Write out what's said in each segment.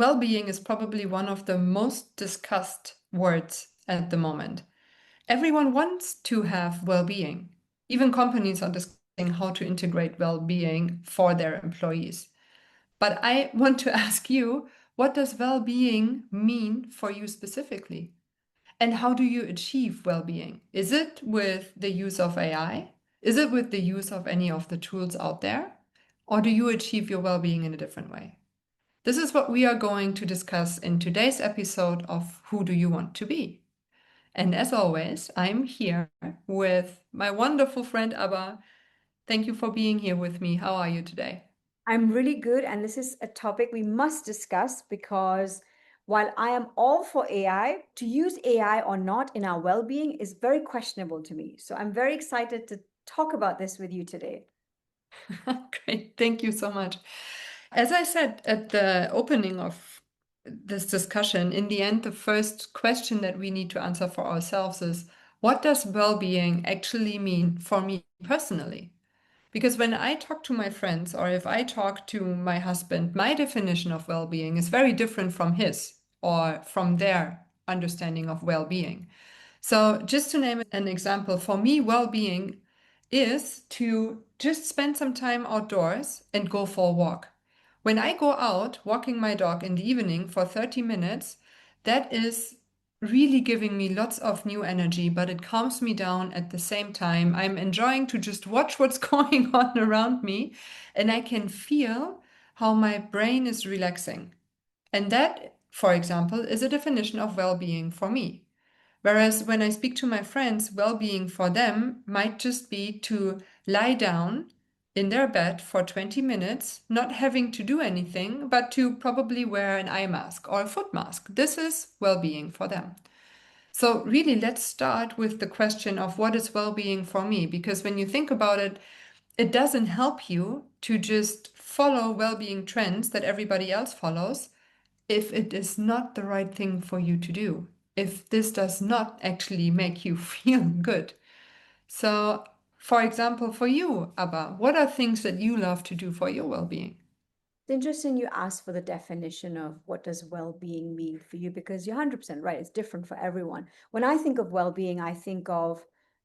well-being is probably one of the most discussed words at the moment. Everyone wants to have well-being. Even companies are discussing how to integrate well-being for their employees. But I want to ask you, what does well-being mean for you specifically? And how do you achieve well-being? Is it with the use of AI? Is it with the use of any of the tools out there? Or do you achieve your well-being in a different way? This is what we are going to discuss in today's episode of Who Do You Want to Be? And as always, I'm here with my wonderful friend Abba. Thank you for being here with me. How are you today? I'm really good, and this is a topic we must discuss because while I am all for AI, to use AI or not in our well-being is very questionable to me. So I'm very excited to talk about this with you today. Great. Thank you so much. As I said at the opening of this discussion, in the end, the first question that we need to answer for ourselves is, what does well-being actually mean for me personally? Because when I talk to my friends or if I talk to my husband, my definition of well-being is very different from his or from their understanding of well-being. So, just to name an example, for me, well being is to just spend some time outdoors and go for a walk. When I go out walking my dog in the evening for 30 minutes, that is really giving me lots of new energy, but it calms me down at the same time. I'm enjoying to just watch what's going on around me, and I can feel how my brain is relaxing. And that, for example, is a definition of well being for me. Whereas when I speak to my friends, well being for them might just be to lie down in their bed for 20 minutes, not having to do anything, but to probably wear an eye mask or a foot mask. This is well being for them. So, really, let's start with the question of what is well being for me? Because when you think about it, it doesn't help you to just follow well being trends that everybody else follows if it is not the right thing for you to do, if this does not actually make you feel good. So, for example, for you, Abba, what are things that you love to do for your well being? It's interesting you asked for the definition of what does well-being mean for you because you're 100% right. It's different for everyone. When I think of well-being, I think of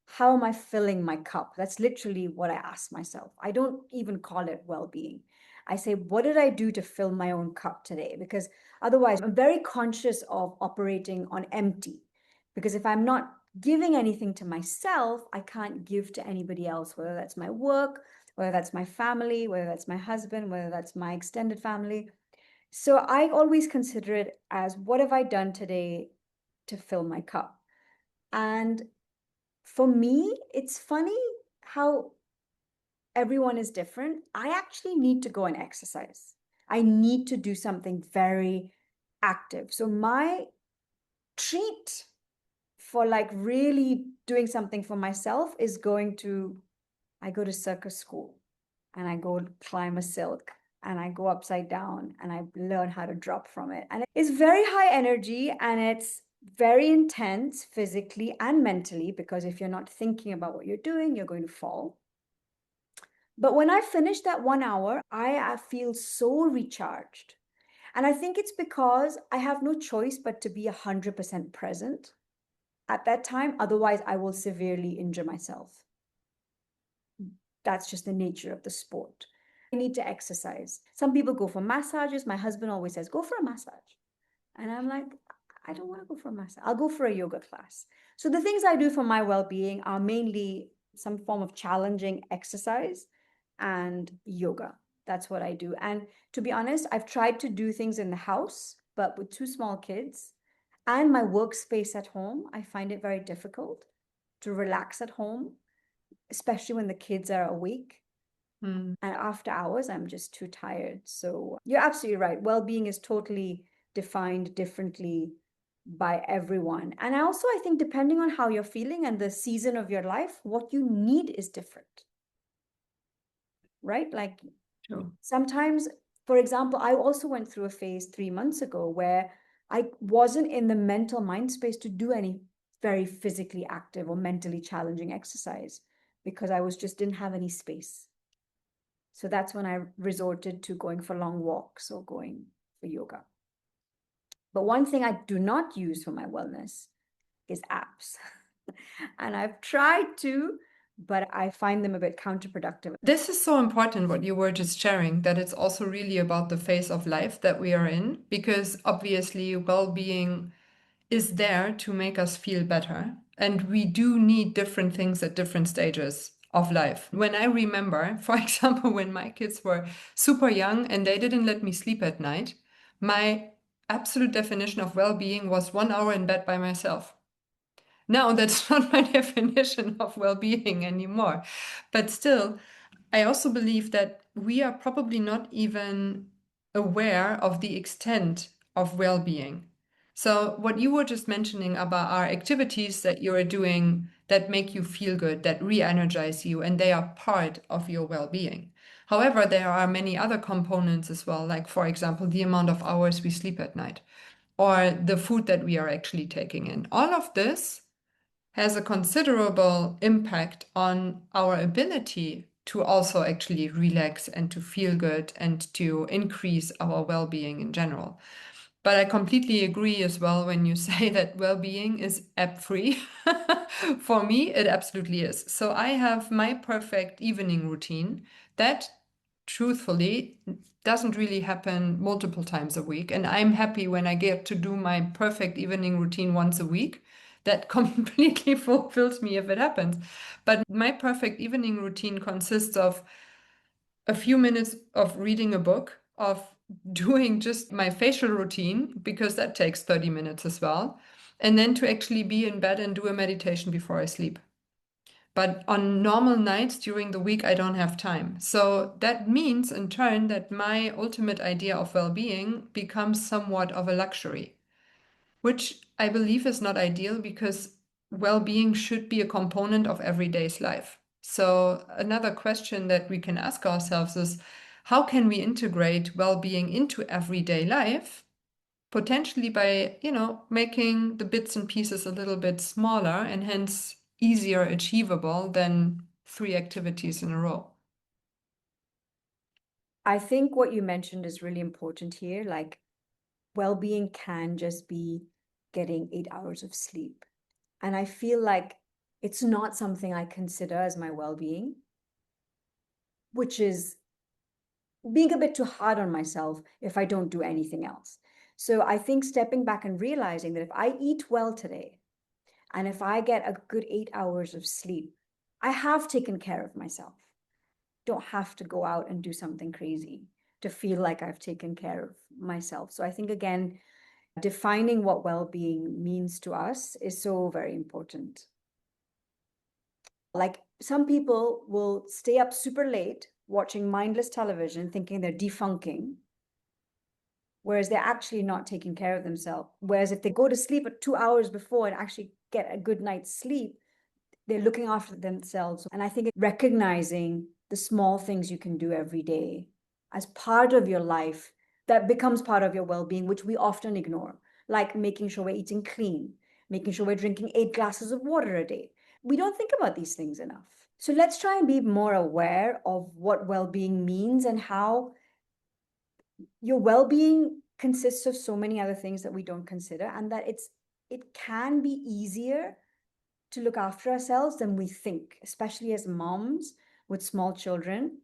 how am I filling my cup? That's literally what I ask myself. I don't even call it well-being. I say, what did I do to fill my own cup today? Because otherwise, I'm very conscious of operating on empty. Because if I'm not giving anything to myself, I can't give to anybody else, whether that's my work, whether that's my family, whether that's my husband, whether that's my extended family. So I always consider it as what have I done today to fill my cup? And for me, it's funny how everyone is different. I actually need to go and exercise. I need to do something very active. So my treat for like really doing something for myself is I go to circus school and I go climb a silk and I go upside down and I learn how to drop from it. And it's very high energy and it's very intense physically and mentally because if you're not thinking about what you're doing, you're going to fall. But when I finish that 1 hour, I feel so recharged. And I think it's because I have no choice but to be 100% present at that time. Otherwise, I will severely injure myself. That's just the nature of the sport. I need to exercise. Some people go for massages. My husband always says, go for a massage. And I'm like, I don't want to go for a massage. I'll go for a yoga class. So the things I do for my well-being are mainly some form of challenging exercise and yoga. That's what I do. And to be honest, I've tried to do things in the house, but with two small kids and my workspace at home, I find it very difficult to relax at home, especially when the kids are awake. Hmm. And after hours, I'm just too tired. So you're absolutely right. Well-being is totally defined differently by everyone. And I think depending on how you're feeling and the season of your life, what you need is different, right? Like True. sometimes, for example, I also went through a phase 3 months ago where I wasn't in the mental mind space to do any very physically active or mentally challenging exercise because I was just didn't have any space. So that's when I resorted to going for long walks or going for yoga. But one thing I do not use for my wellness is apps. And I've tried to, but I find them a bit counterproductive. This is so important what you were just sharing, that it's also really about the phase of life that we are in, because obviously well-being is there to make us feel better. And we do need different things at different stages of life. When I remember, for example, when my kids were super young and they didn't let me sleep at night, my absolute definition of well-being was 1 hour in bed by myself. Now that's not my definition of well-being anymore. But still, I also believe that we are probably not even aware of the extent of well-being. So what you were just mentioning about our activities that you are doing that make you feel good, that re-energize you, and they are part of your well-being. However, there are many other components as well, like for example, the amount of hours we sleep at night or the food that we are actually taking in. All of this has a considerable impact on our ability to also actually relax and to feel good and to increase our well-being in general. But I completely agree as well when you say that well-being is app-free. For me, it absolutely is. So I have my perfect evening routine that truthfully doesn't really happen multiple times a week. And I'm happy when I get to do my perfect evening routine once a week. That completely fulfills me if it happens. But my perfect evening routine consists of a few minutes of reading a book, of doing just my facial routine, because that takes 30 minutes as well, and then to actually be in bed and do a meditation before I sleep. But on normal nights during the week, I don't have time. So that means in turn that my ultimate idea of well-being becomes somewhat of a luxury, which I believe is not ideal because well-being should be a component of everyday's life. So another question that we can ask ourselves is, how can we integrate well-being into everyday life? Potentially by, making the bits and pieces a little bit smaller and hence easier achievable than 3 activities in a row. I think what you mentioned is really important here. Like, well-being can just be getting 8 hours of sleep. And I feel like it's not something I consider as my well-being, which is being a bit too hard on myself if I don't do anything else. So I think stepping back and realizing that if I eat well today, and if I get a good 8 hours of sleep, I have taken care of myself. Don't have to go out and do something crazy to feel like I've taken care of myself. So I think, again, defining what well-being means to us is so very important. Like, some people will stay up super late watching mindless television thinking they're defunking, whereas they're actually not taking care of themselves. Whereas if they go to sleep at 2 hours before and actually get a good night's sleep, they're looking after themselves. And I think recognizing the small things you can do every day as part of your life that becomes part of your well-being, which we often ignore, like making sure we're eating clean, making sure we're drinking 8 glasses of water a day. We don't think about these things enough. So let's try and be more aware of what well-being means and how your well-being consists of so many other things that we don't consider, and that it can be easier to look after ourselves than we think, especially as moms with small children.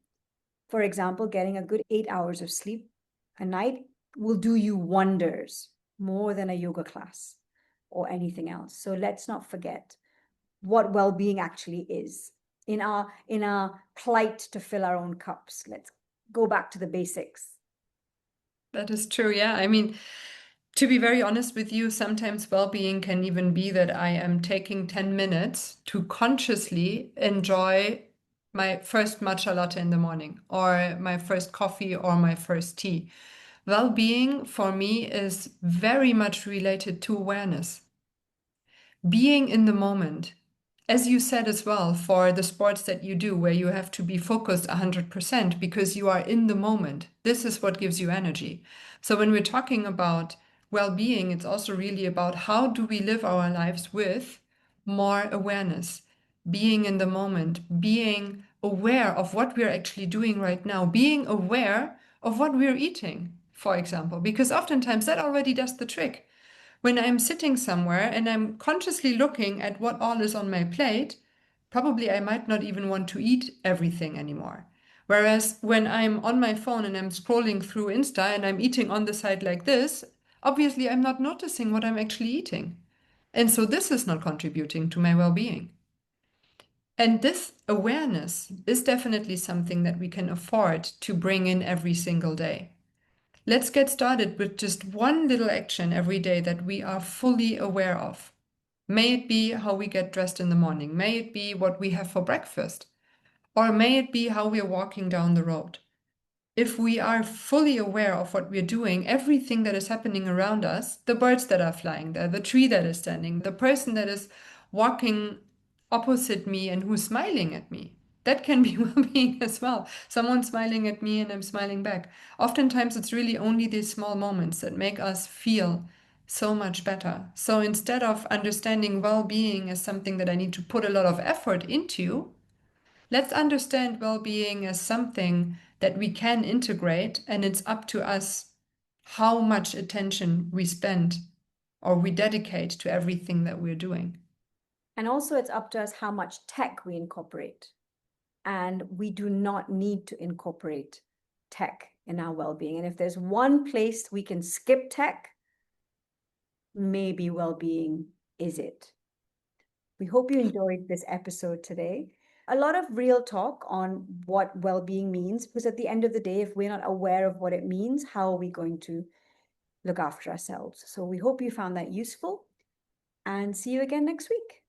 For example, getting a good 8 hours of sleep a night will do you wonders, more than a yoga class or anything else. So let's not forget what well-being actually is. In our plight to fill our own cups, let's go back to the basics. That is true. Yeah. I mean, to be very honest with you, sometimes well-being can even be that I am taking 10 minutes to consciously enjoy my first matcha latte in the morning, or my first coffee, or my first tea. Well-being for me is very much related to awareness, being in the moment. As you said as well, for the sports that you do, where you have to be focused 100% because you are in the moment, this is what gives you energy. So when we're talking about well-being, it's also really about how do we live our lives with more awareness, being in the moment, being aware of what we're actually doing right now, being aware of what we're eating. for example, because oftentimes that already does the trick. When I'm sitting somewhere and I'm consciously looking at what all is on my plate, probably I might not even want to eat everything anymore. Whereas when I'm on my phone and I'm scrolling through Insta and I'm eating on the side like this, obviously I'm not noticing what I'm actually eating. And so this is not contributing to my well being. And this awareness is definitely something that we can afford to bring in every single day. Let's get started with just one little action every day that we are fully aware of. May it be how we get dressed in the morning, may it be what we have for breakfast, or may it be how we're walking down the road. If we are fully aware of what we're doing, everything that is happening around us, the birds that are flying there, the tree that is standing, the person that is walking opposite me and who's smiling at me, that can be well-being as well. Someone smiling at me and I'm smiling back. Oftentimes, it's really only these small moments that make us feel so much better. So instead of understanding well-being as something that I need to put a lot of effort into, let's understand well-being as something that we can integrate, and it's up to us how much attention we spend or we dedicate to everything that we're doing. And also, it's up to us how much tech we incorporate. And we do not need to incorporate tech in our well-being. And if there's one place we can skip tech, maybe well-being is it. We hope you enjoyed this episode today. A lot of real talk on what well-being means, because at the end of the day, if we're not aware of what it means, how are we going to look after ourselves? So we hope you found that useful, and see you again next week.